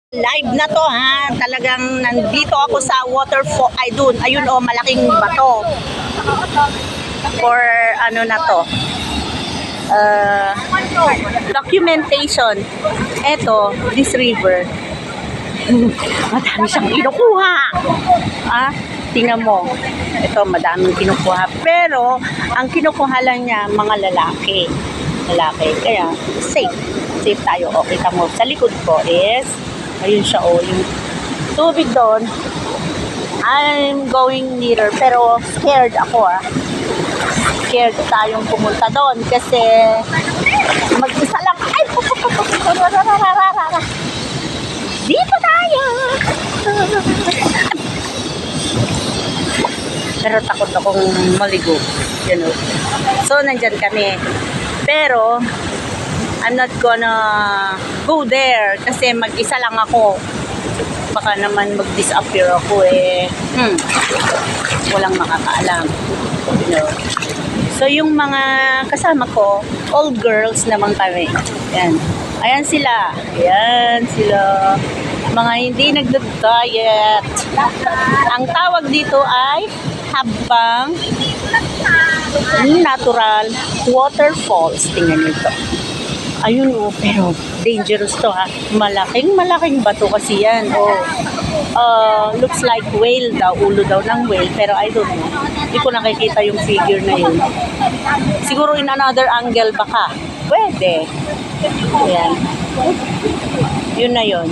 Live na to ha, talagang nandito ako sa waterfall, ay dun, ayun o, malaking bato. For ano na to, documentation. Eto, this river, madami siyang kinukuha. Ah, tingnan mo, ito madaming kinukuha. Pero, ang kinukuha lang niya, mga lalaki. Kaya safe tayo. O, kita mo, sa likod ko is, ayun siya o, yung tubig doon. I'm going nearer, pero scared ako Scared tayong pumunta doon kasi mag-isa lang. Ay, dito tayo. Pero takot akong maligo, you know. So, nandyan kami. Pero, I'm not gonna go there kasi mag-isa lang ako. Baka naman mag-disappear ako walang makakaalam. You know? So yung mga kasama ko, all girls naman kami. Yan. Ayan sila. Mga hindi nagda-diet. Ang tawag dito ay habang natural waterfalls. Tingnan nito. Ayun pero dangerous to Malaking bato kasi yan. Looks like whale daw, ulo daw ng whale, pero I don't know. Hindi ko nakikita yung figure na yun. Siguro in another angle baka. Pwede. Ayan. Yun na yun.